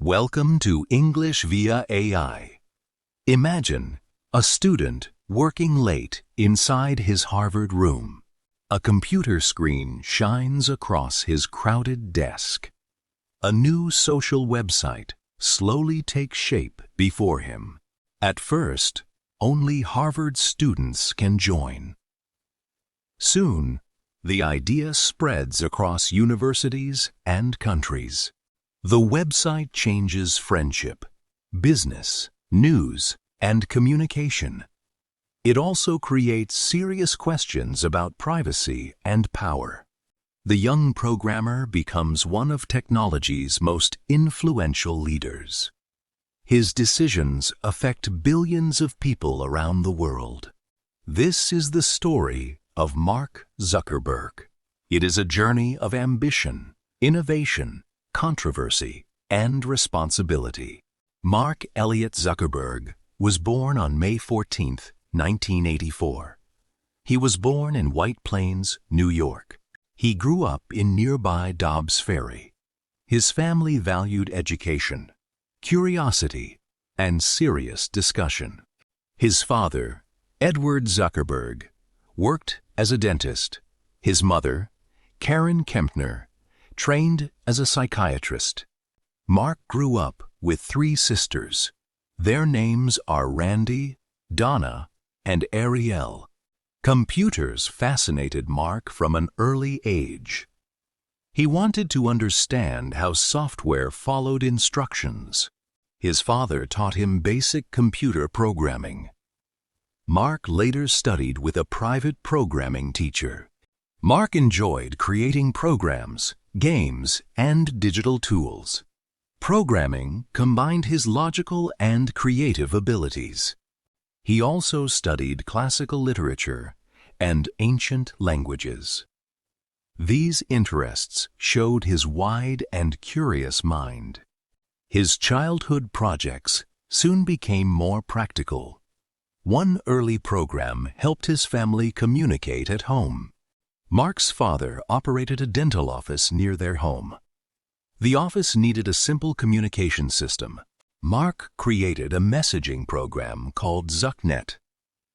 Welcome to English via AI. Imagine a student working late inside his Harvard room. A computer screen shines across his crowded desk. A new social website slowly takes shape before him. At first, only Harvard students can join. Soon, the idea spreads across universities and countries. The website changes friendship, business, news, and communication. It also creates serious questions about privacy and power. The young programmer becomes one of technology's most influential leaders. His decisions affect billions of people around the world. This is the story of Mark Zuckerberg. It is a journey of ambition, innovation, controversy, and responsibility. Mark Elliott Zuckerberg was born on May 14, 1984. He was born in White Plains, New York. He grew up in nearby Dobbs Ferry. His family valued education, curiosity, and serious discussion. His father, Edward Zuckerberg, worked as a dentist. His mother, Karen Kempner, trained as a psychiatrist. Mark grew up with 3 sisters. Their names are Randy, Donna, and Ariel. Computers fascinated Mark from an early age. He wanted to understand how software followed instructions. His father taught him basic computer programming. Mark later studied with a private programming teacher. Mark enjoyed creating programs, games, and digital tools. Programming combined his logical and creative abilities. He also studied classical literature and ancient languages. These interests showed his wide and curious mind. His childhood projects soon became more practical. One early program helped his family communicate at home. Mark's father operated a dental office near their home. The office needed a simple communication system. Mark created a messaging program called ZuckNet.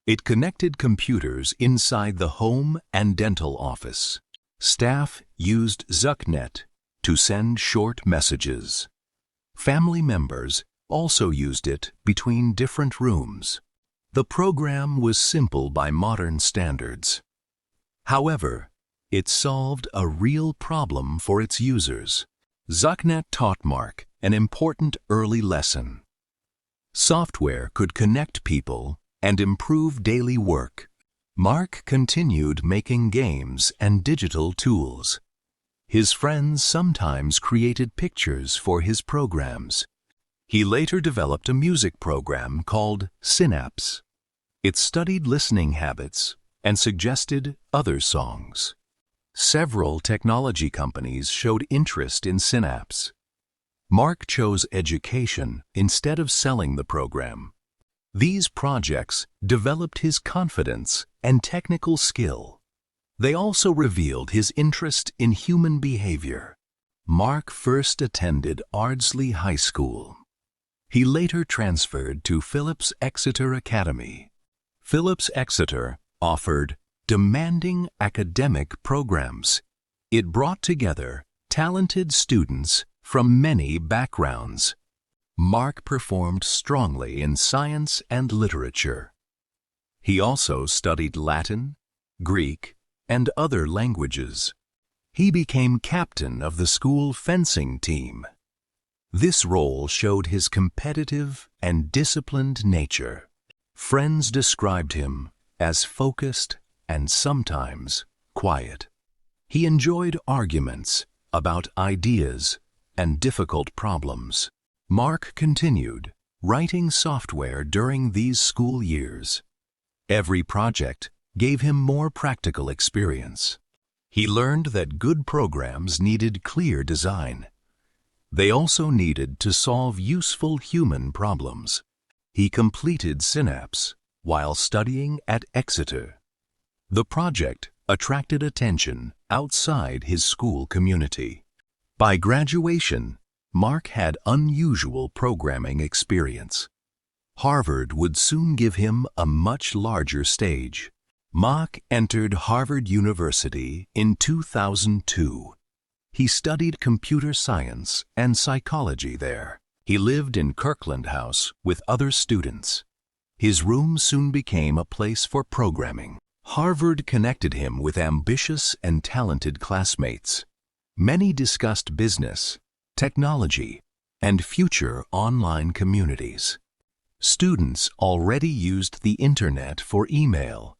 It connected computers inside the home and dental office. Staff used ZuckNet to send short messages. Family members also used it between different rooms. The program was simple by modern standards. However, it solved a real problem for its users. ZuckNet taught Mark an important early lesson. Software could connect people and improve daily work. Mark continued making games and digital tools. His friends sometimes created pictures for his programs. He later developed a music program called Synapse. It studied listening habits and suggested other songs. Several technology companies showed interest in Synapse. Mark chose education instead of selling the program. These projects developed his confidence and technical skill. They also revealed his interest in human behavior. Mark first attended Ardsley High School. He later transferred to Phillips Exeter Academy. Phillips Exeter offered demanding academic programs. It brought together talented students from many backgrounds. Mark performed strongly in science and literature. He also studied Latin, Greek, and other languages. He became captain of the school fencing team. This role showed his competitive and disciplined nature. Friends described him as focused and sometimes quiet. He enjoyed arguments about ideas and difficult problems. Mark continued writing software during these school years. Every project gave him more practical experience. He learned that good programs needed clear design. They also needed to solve useful human problems. He completed Synapse while studying at Exeter. The project attracted attention outside his school community. By graduation, Mark had unusual programming experience. Harvard would soon give him a much larger stage. Mark entered Harvard University in 2002. He studied computer science and psychology there. He lived in Kirkland House with other students. His room soon became a place for programming. Harvard connected him with ambitious and talented classmates. Many discussed business, technology, and future online communities. Students already used the internet for email.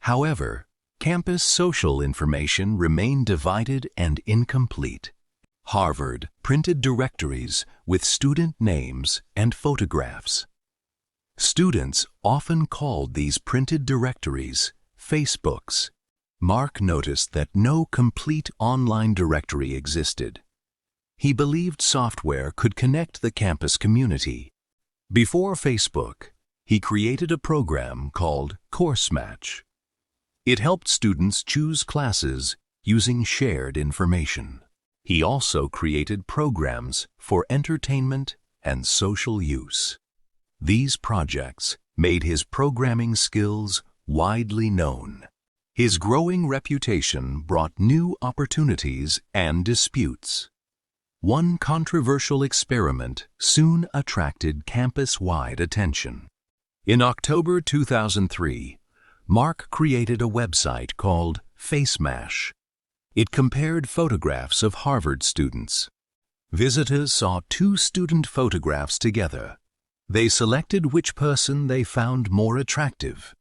However, campus social information remained divided and incomplete. Harvard printed directories with student names and photographs. Students often called these printed directories Facebooks. Mark noticed that no complete online directory existed. He believed software could connect the campus community. Before Facebook, he created a program called Course Match. It helped students choose classes using shared information. He also created programs for entertainment and social use. These projects made his programming skills widely known. His growing reputation brought new opportunities and disputes. One controversial experiment soon attracted campus-wide attention. In October 2003, Mark created a website called FaceMash. It compared photographs of Harvard students. Visitors saw two student photographs together. They selected which person they found more attractive.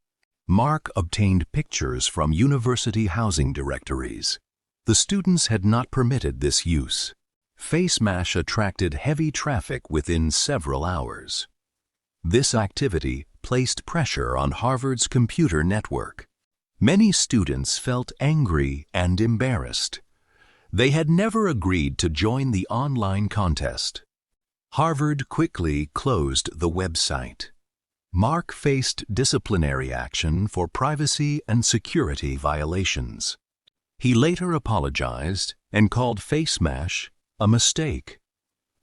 Mark obtained pictures from university housing directories. The students had not permitted this use. FaceMash attracted heavy traffic within several hours. This activity placed pressure on Harvard's computer network. Many students felt angry and embarrassed. They had never agreed to join the online contest. Harvard quickly closed the website. Mark faced disciplinary action for privacy and security violations. He later apologized and called FaceMash a mistake.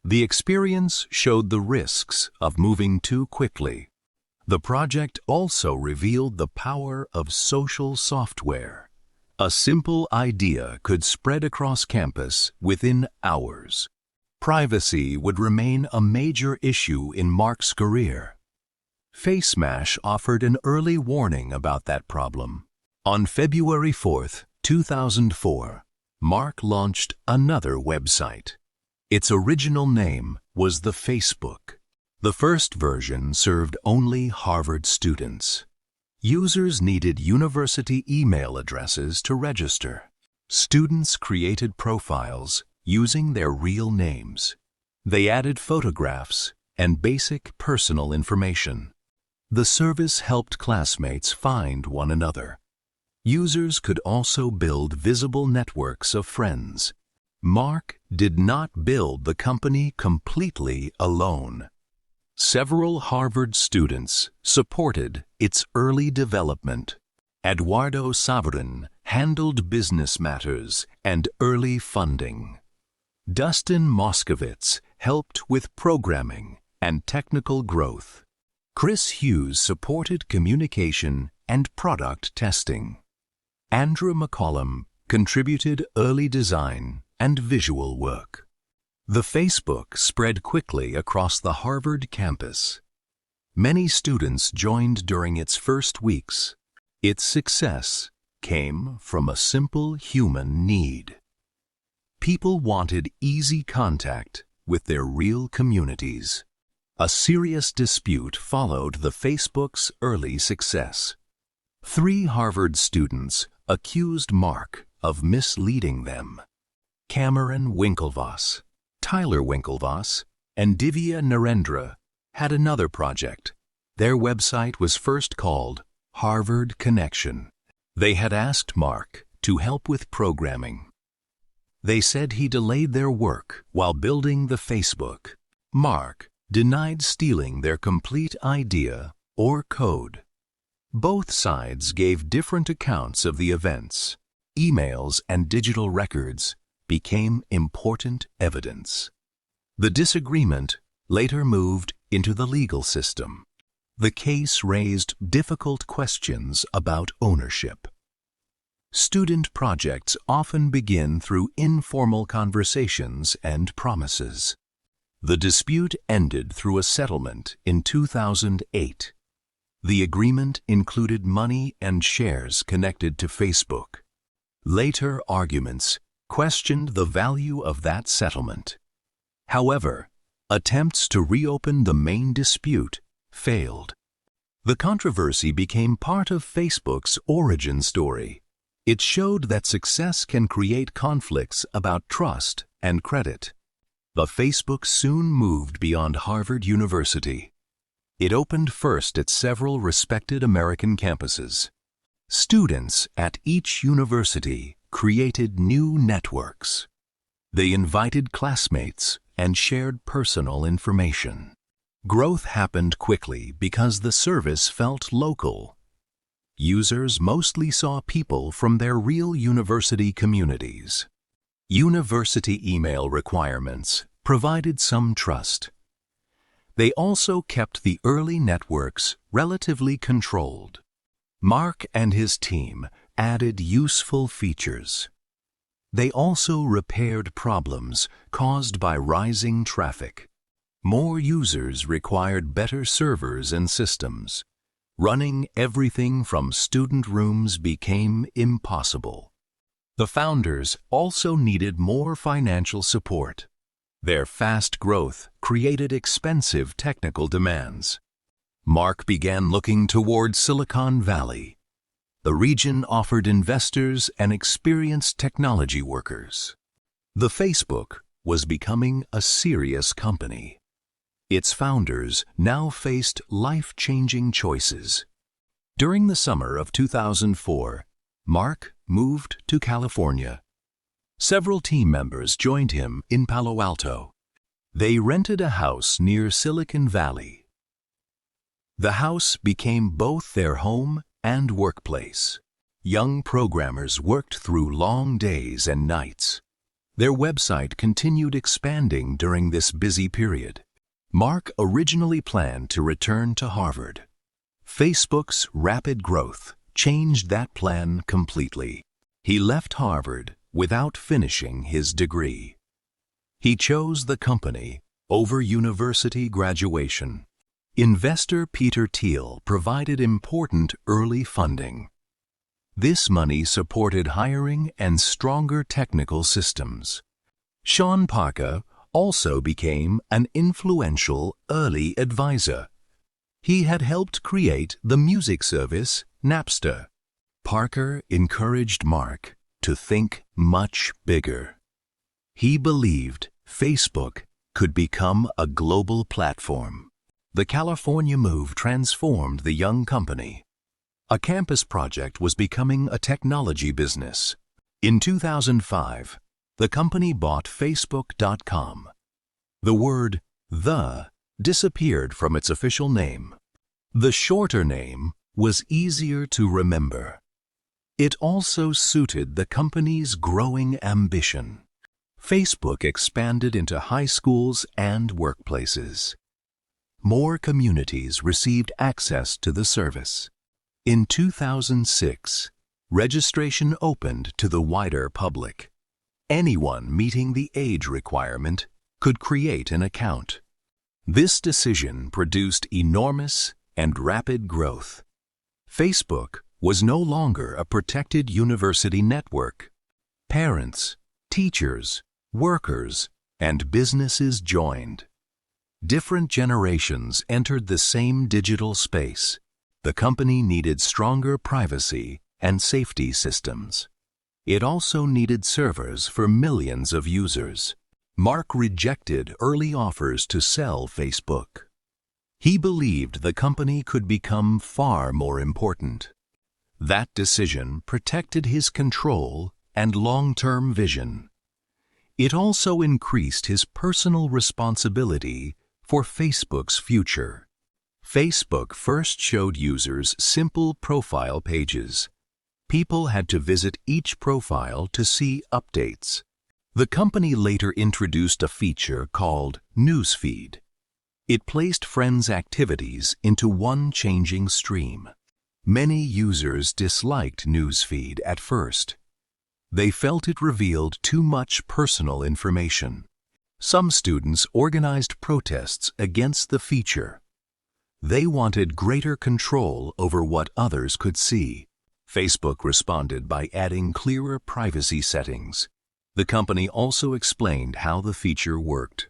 The experience showed the risks of moving too quickly. The project also revealed the power of social software. A simple idea could spread across campus within hours. Privacy would remain a major issue in Mark's career. FaceMash offered an early warning about that problem. On February 4, 2004, Mark launched another website. Its original name was the Facebook. The first version served only Harvard students. Users needed university email addresses to register. Students created profiles using their real names. They added photographs and basic personal information. The service helped classmates find one another. Users could also build visible networks of friends. Mark did not build the company completely alone. Several Harvard students supported its early development. Eduardo Saverin handled business matters and early funding. Dustin Moskowitz helped with programming and technical growth. Chris Hughes supported communication and product testing. Andrew McCollum contributed early design and visual work. The Facebook spread quickly across the Harvard campus. Many students joined during its first weeks. Its success came from a simple human need. People wanted easy contact with their real communities. A serious dispute followed the Facebook's early success. 3 Harvard students accused Mark of misleading them. Cameron Winklevoss, Tyler Winklevoss, and Divya Narendra had another project. Their website was first called Harvard Connection. They had asked Mark to help with programming. They said he delayed their work while building the Facebook. Mark denied stealing their complete idea or code. Both sides gave different accounts of the events. Emails and digital records became important evidence. The disagreement later moved into the legal system. The case raised difficult questions about ownership. Student projects often begin through informal conversations and promises. The dispute ended through a settlement in 2008. The agreement included money and shares connected to Facebook. Later arguments questioned the value of that settlement. However, attempts to reopen the main dispute failed. The controversy became part of Facebook's origin story. It showed that success can create conflicts about trust and credit. But Facebook soon moved beyond Harvard University. It opened first at several respected American campuses. Students at each university created new networks. They invited classmates and shared personal information. Growth happened quickly because the service felt local. Users mostly saw people from their real university communities. University email requirements provided some trust. They also kept the early networks relatively controlled. Mark and his team added useful features. They also repaired problems caused by rising traffic. More users required better servers and systems. Running everything from student rooms became impossible. The founders also needed more financial support. Their fast growth created expensive technical demands. Mark began looking toward Silicon Valley. The region offered investors and experienced technology workers. The Facebook was becoming a serious company. Its founders now faced life-changing choices. During the summer of 2004, Mark moved to California. Several team members joined him in Palo Alto. They rented a house near Silicon Valley. The house became both their home and workplace. Young programmers worked through long days and nights. Their website continued expanding during this busy period. Mark originally planned to return to Harvard. Facebook's rapid growth changed that plan completely. He left Harvard without finishing his degree. He chose the company over university graduation. Investor Peter Thiel provided important early funding. This money supported hiring and stronger technical systems. Sean Parker also became an influential early advisor. He had helped create the music service Napster. Parker encouraged Mark to think much bigger. He believed Facebook could become a global platform. The California move transformed the young company. A campus project was becoming a technology business. In 2005, the company bought Facebook.com. The word "the" disappeared from its official name. The shorter name was easier to remember. It also suited the company's growing ambition. Facebook expanded into high schools and workplaces. More communities received access to the service. In 2006, registration opened to the wider public. Anyone meeting the age requirement could create an account. This decision produced enormous and rapid growth. Facebook was no longer a protected university network. Parents, teachers, workers, and businesses joined. Different generations entered the same digital space. The company needed stronger privacy and safety systems. It also needed servers for millions of users. Mark rejected early offers to sell Facebook. He believed the company could become far more important. That decision protected his control and long-term vision. It also increased his personal responsibility for Facebook's future. Facebook first showed users simple profile pages. People had to visit each profile to see updates. The company later introduced a feature called Newsfeed. It placed friends' activities into one changing stream. Many users disliked Newsfeed at first. They felt it revealed too much personal information. Some students organized protests against the feature. They wanted greater control over what others could see. Facebook responded by adding clearer privacy settings. The company also explained how the feature worked.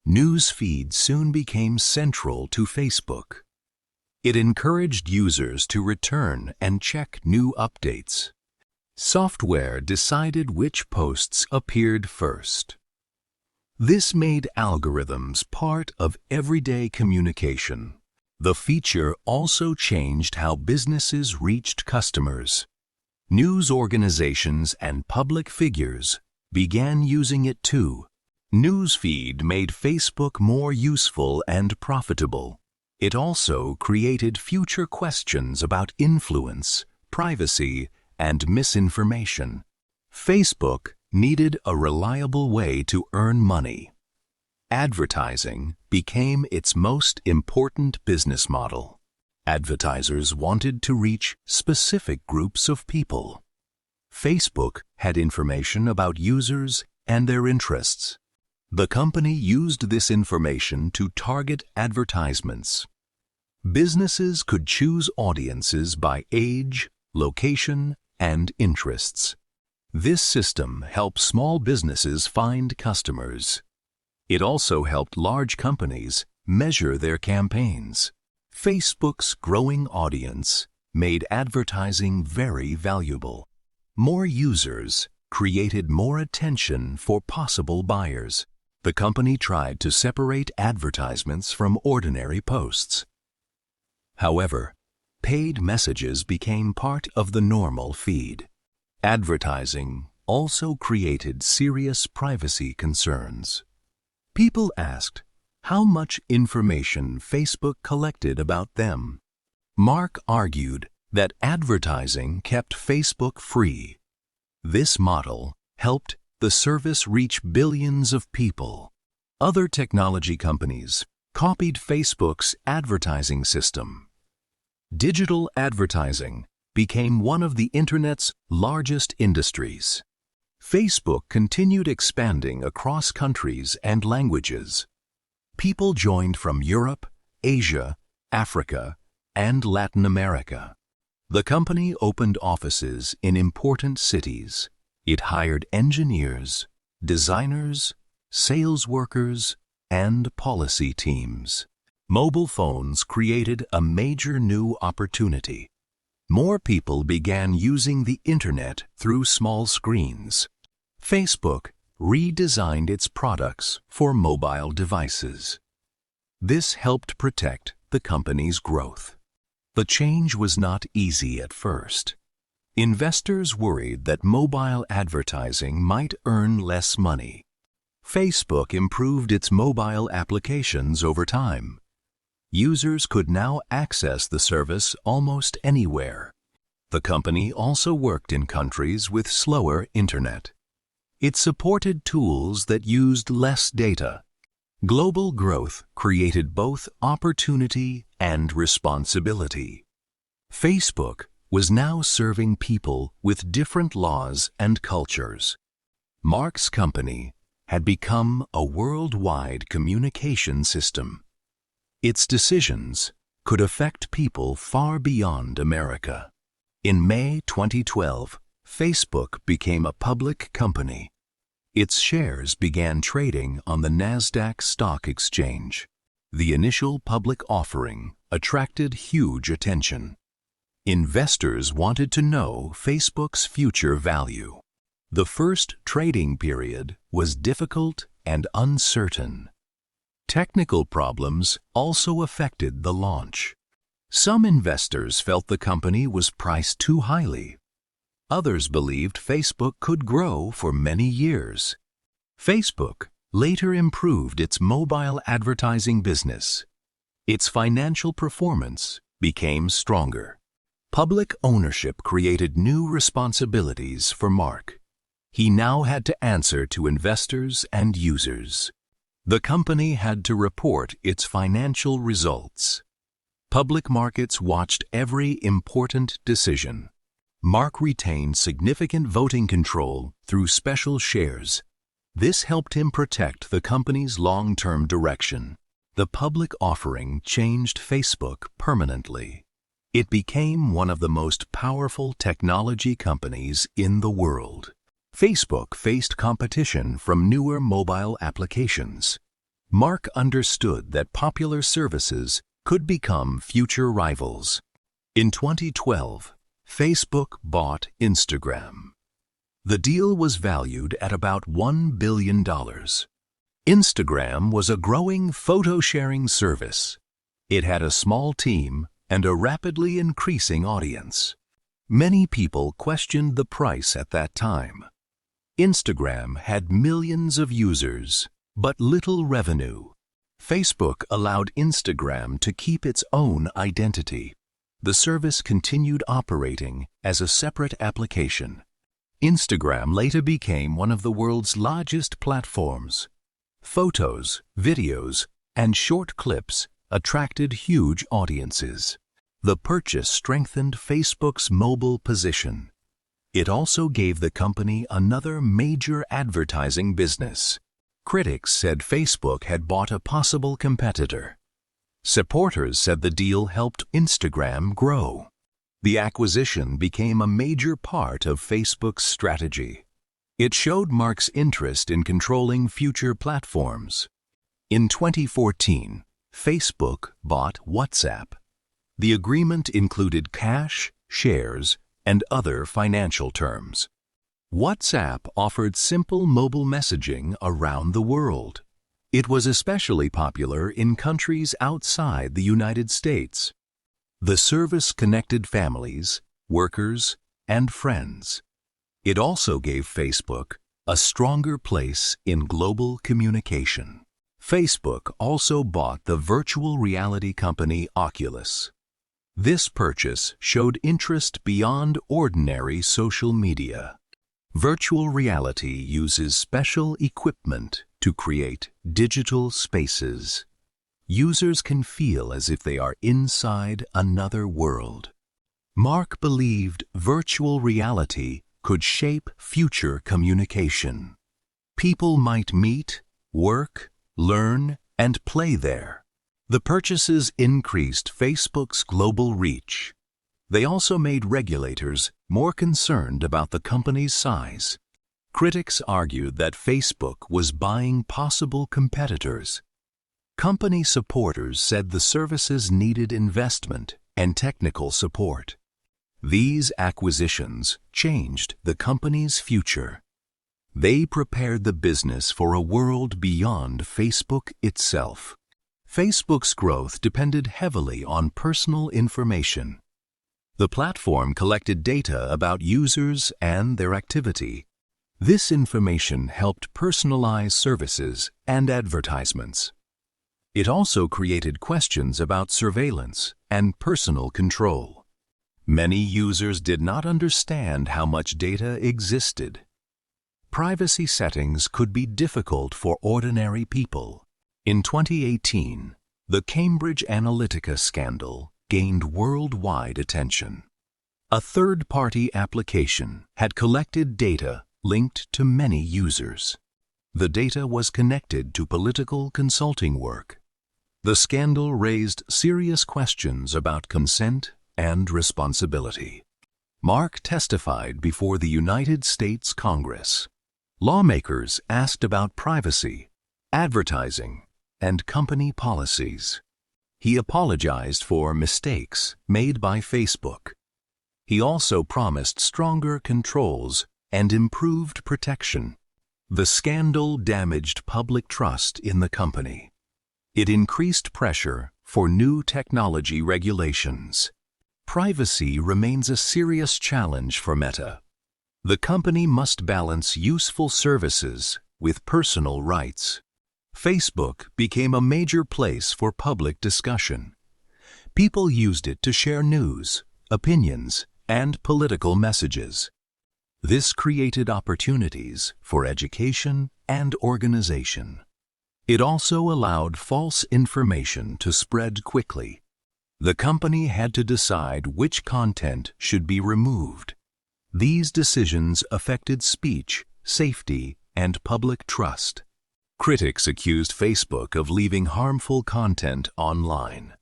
Newsfeed soon became central to Facebook. It encouraged users to return and check new updates. Software decided which posts appeared first. This made algorithms part of everyday communication. The feature also changed how businesses reached customers. News organizations and public figures began using it too. Newsfeed made Facebook more useful and profitable. It also created future questions about influence, privacy, and misinformation. Facebook needed a reliable way to earn money. Advertising became its most important business model. Advertisers wanted to reach specific groups of people. Facebook had information about users and their interests. The company used this information to target advertisements. Businesses could choose audiences by age, location, and interests. This system helped small businesses find customers. It also helped large companies measure their campaigns. Facebook's growing audience made advertising very valuable. More users created more attention for possible buyers. The company tried to separate advertisements from ordinary posts. However, paid messages became part of the normal feed. Advertising also created serious privacy concerns. People asked how much information Facebook collected about them. Mark argued that advertising kept Facebook free. This model helped the service reach billions of people. Other technology companies copied Facebook's advertising system. Digital advertising became one of the Internet's largest industries. Facebook continued expanding across countries and languages. People joined from Europe, Asia, Africa, and Latin America. The company opened offices in important cities. It hired engineers, designers, sales workers, and policy teams. Mobile phones created a major new opportunity. More people began using the Internet through small screens. Facebook redesigned its products for mobile devices. This helped protect the company's growth. The change was not easy at first. Investors worried that mobile advertising might earn less money. Facebook improved its mobile applications over time. Users could now access the service almost anywhere. The company also worked in countries with slower internet. It supported tools that used less data. Global growth created both opportunity and responsibility. Facebook was now serving people with different laws and cultures. Mark's company had become a worldwide communication system. Its decisions could affect people far beyond America. In May 2012, Facebook became a public company. Its shares began trading on the Nasdaq Stock Exchange. The initial public offering attracted huge attention. Investors wanted to know Facebook's future value. The first trading period was difficult and uncertain. Technical problems also affected the launch. Some investors felt the company was priced too highly. Others believed Facebook could grow for many years. Facebook later improved its mobile advertising business. Its financial performance became stronger. Public ownership created new responsibilities for Mark. he now had to answer to investors and users. The company had to report its financial results. Public markets watched every important decision. Mark retained significant voting control through special shares. This helped him protect the company's long-term direction. The public offering changed Facebook permanently. It became one of the most powerful technology companies in the world. Facebook faced competition from newer mobile applications. Mark understood that popular services could become future rivals. In 2012, Facebook bought Instagram. The deal was valued at about $1 billion. Instagram was a growing photo-sharing service. It had a small team and a rapidly increasing audience. Many people questioned the price at that time. Instagram had millions of users, but little revenue. Facebook allowed Instagram to keep its own identity. The service continued operating as a separate application. Instagram later became one of the world's largest platforms. Photos, videos, and short clips attracted huge audiences. The purchase strengthened Facebook's mobile position. It also gave the company another major advertising business. Critics said Facebook had bought a possible competitor. Supporters said the deal helped Instagram grow. The acquisition became a major part of Facebook's strategy. It showed Mark's interest in controlling future platforms. In 2014, Facebook bought WhatsApp. The agreement included cash, shares, and other financial terms. WhatsApp offered simple mobile messaging around the world. It was especially popular in countries outside the United States. The service connected families, workers, and friends. It also gave Facebook a stronger place in global communication. Facebook also bought the virtual reality company Oculus. This purchase showed interest beyond ordinary social media. Virtual reality uses special equipment to create digital spaces. Users can feel as if they are inside another world. Mark believed virtual reality could shape future communication. People might meet, work, learn, and play there. The purchases increased Facebook's global reach. They also made regulators more concerned about the company's size. Critics argued that Facebook was buying possible competitors. Company supporters said the services needed investment and technical support. These acquisitions changed the company's future. They prepared the business for a world beyond Facebook itself. Facebook's growth depended heavily on personal information. The platform collected data about users and their activity. This information helped personalize services and advertisements. It also created questions about surveillance and personal control. Many users did not understand how much data existed. Privacy settings could be difficult for ordinary people. In 2018, the Cambridge Analytica scandal gained worldwide attention. A third-party application had collected data linked to many users. The data was connected to political consulting work. The scandal raised serious questions about consent and responsibility. Mark testified before the United States Congress. Lawmakers asked about privacy, advertising, and company policies. He apologized for mistakes made by Facebook. He also promised stronger controls and improved protection. The scandal damaged public trust in the company. It increased pressure for new technology regulations. Privacy remains a serious challenge for Meta. The company must balance useful services with personal rights. Facebook became a major place for public discussion. People used it to share news, opinions, and political messages. This created opportunities for education and organization. It also allowed false information to spread quickly. The company had to decide which content should be removed. These decisions affected speech, safety, and public trust. Critics accused Facebook of leaving harmful content online.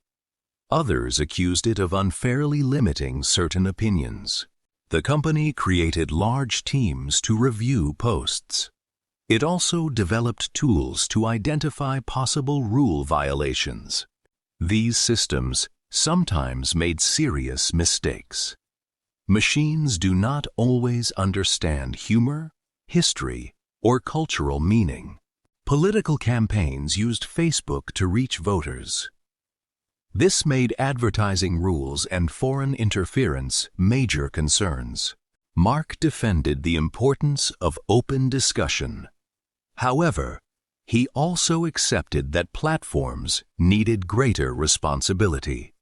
Others accused it of unfairly limiting certain opinions. The company created large teams to review posts. It also developed tools to identify possible rule violations. These systems sometimes made serious mistakes. Machines do not always understand humor, history, or cultural meaning. Political campaigns used Facebook to reach voters. This made advertising rules and foreign interference major concerns. Mark defended the importance of open discussion. However, he also accepted that platforms needed greater responsibility.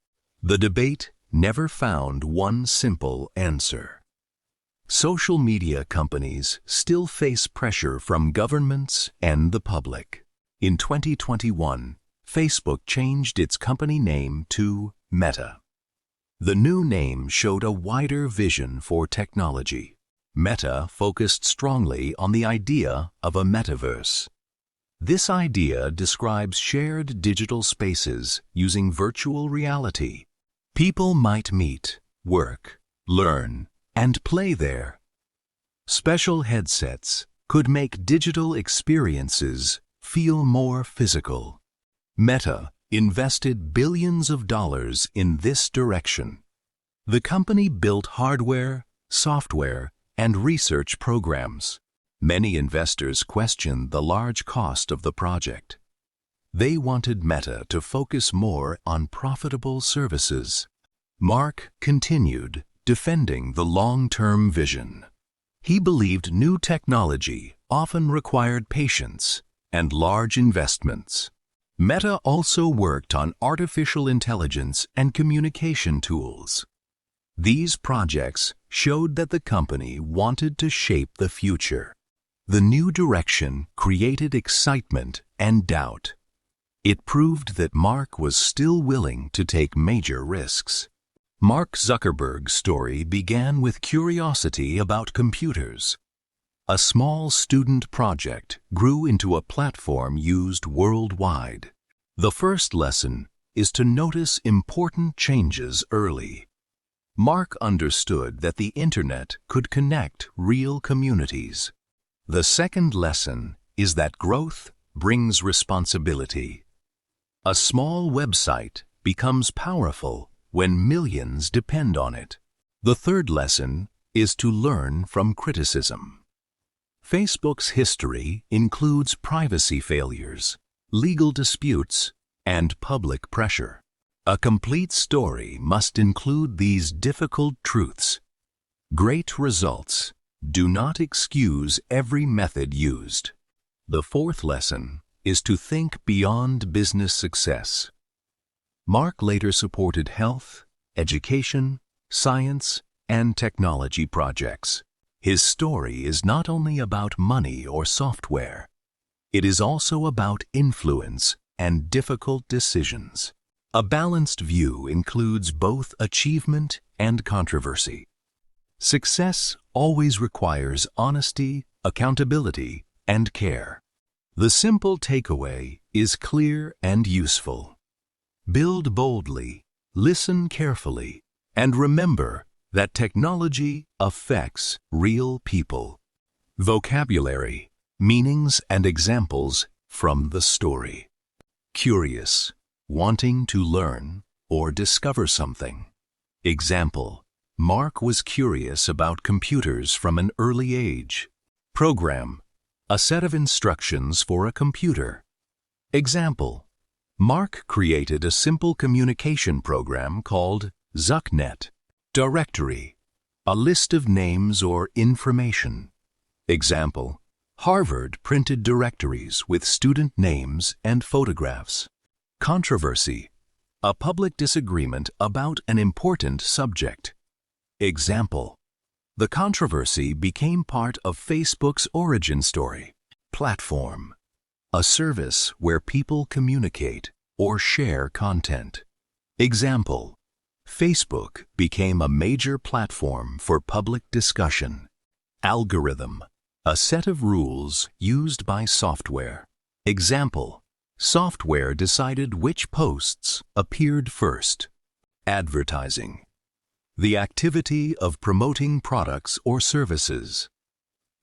The debate never found one simple answer. Social media companies still face pressure from governments and the public. In 2021, Facebook changed its company name to Meta. The new name showed a wider vision for technology. Meta focused strongly on the idea of a metaverse. This idea describes shared digital spaces using virtual reality. People might meet, work, learn, and play there. Special headsets could make digital experiences feel more physical. Meta invested billions of dollars in this direction. The company built hardware, software, and research programs. Many investors questioned the large cost of the project. They wanted Meta to focus more on profitable services. Mark continued defending the long-term vision. He believed new technology often required patience and large investments. Meta also worked on artificial intelligence and communication tools. These projects showed that the company wanted to shape the future. The new direction created excitement and doubt. It proved that Mark was still willing to take major risks. Mark Zuckerberg's story began with curiosity about computers. A small student project grew into a platform used worldwide. The first lesson is to notice important changes early. Mark understood that the internet could connect real communities. The second lesson is that growth brings responsibility. A small website becomes powerful when millions depend on it. The third lesson is to learn from criticism. Facebook's history includes privacy failures, legal disputes, and public pressure. A complete story must include these difficult truths. Great results do not excuse every method used. The fourth lesson is to think beyond business success. Mark later supported health, education, science, and technology projects. His story is not only about money or software. It is also about influence and difficult decisions. A balanced view includes both achievement and controversy. Success always requires honesty, accountability, and care. The simple takeaway is clear and useful. Build boldly, listen carefully, and remember that technology affects real people. Vocabulary, meanings and examples from the story. Curious, wanting to learn or discover something. Example, Mark was curious about computers from an early age. Program, a set of instructions for a computer. Example, Mark created a simple communication program called ZuckNet. Directory, a list of names or information. Example, Harvard printed directories with student names and photographs. Controversy, a public disagreement about an important subject. Example, The controversy became part of Facebook's origin story. Platform, a service where people communicate or share content. Example, Facebook became a major platform for public discussion. Algorithm, a set of rules used by software. Example, software decided which posts appeared first. Advertising, the activity of promoting products or services.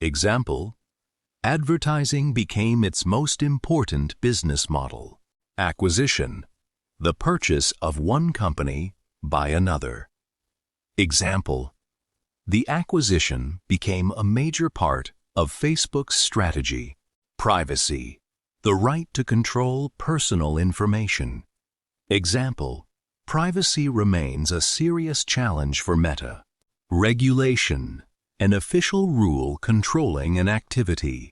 Example, advertising became its most important business model. Acquisition, the purchase of one company by another. Example, the acquisition became a major part of Facebook's strategy. Privacy, the right to control personal information. Example, privacy remains a serious challenge for Meta. Regulation, an official rule controlling an activity.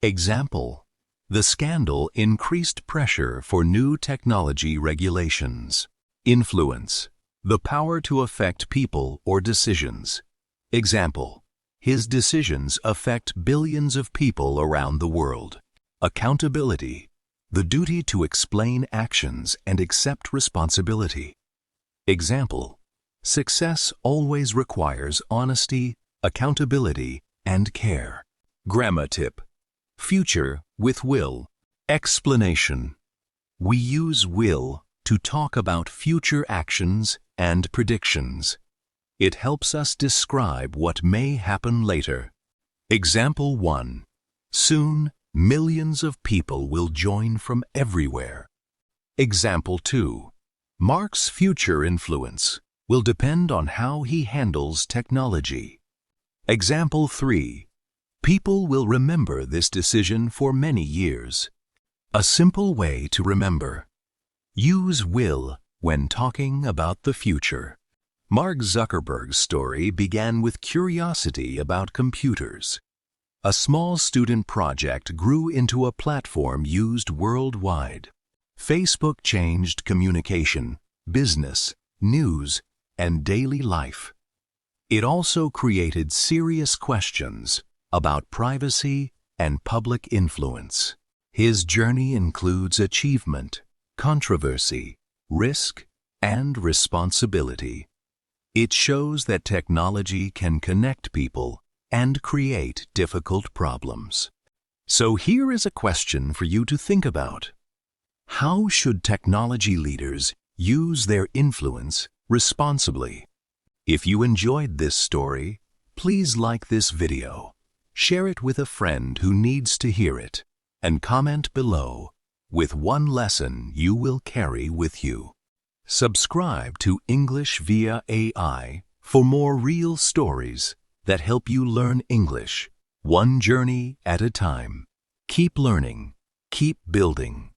Example, the scandal increased pressure for new technology regulations. Influence, the power to affect people or decisions. Example, his decisions affect billions of people around the world. Accountability, the duty to explain actions and accept responsibility. Example, success always requires honesty, accountability, and care. Grammar tip, future with will. Explanation, we use will to talk about future actions and predictions. It helps us describe what may happen later. Example 1. Soon, millions of people will join from everywhere. Example 2. Mark's future influence will depend on how he handles technology. Example 3. People will remember this decision for many years. A simple way to remember. Use will when talking about the future. Mark Zuckerberg's story began with curiosity about computers. A small student project grew into a platform used worldwide. Facebook changed communication, business, news, and daily life. It also created serious questions about privacy and public influence. His journey includes achievement, controversy, risk, and responsibility. It shows that technology can connect people and create difficult problems. So here is a question for you to think about. How should technology leaders use their influence responsibly? If you enjoyed this story, please like this video, share it with a friend who needs to hear it, and comment below with one lesson you will carry with you. Subscribe to English via AI for more real stories that help you learn English, one journey at a time. Keep learning, keep building.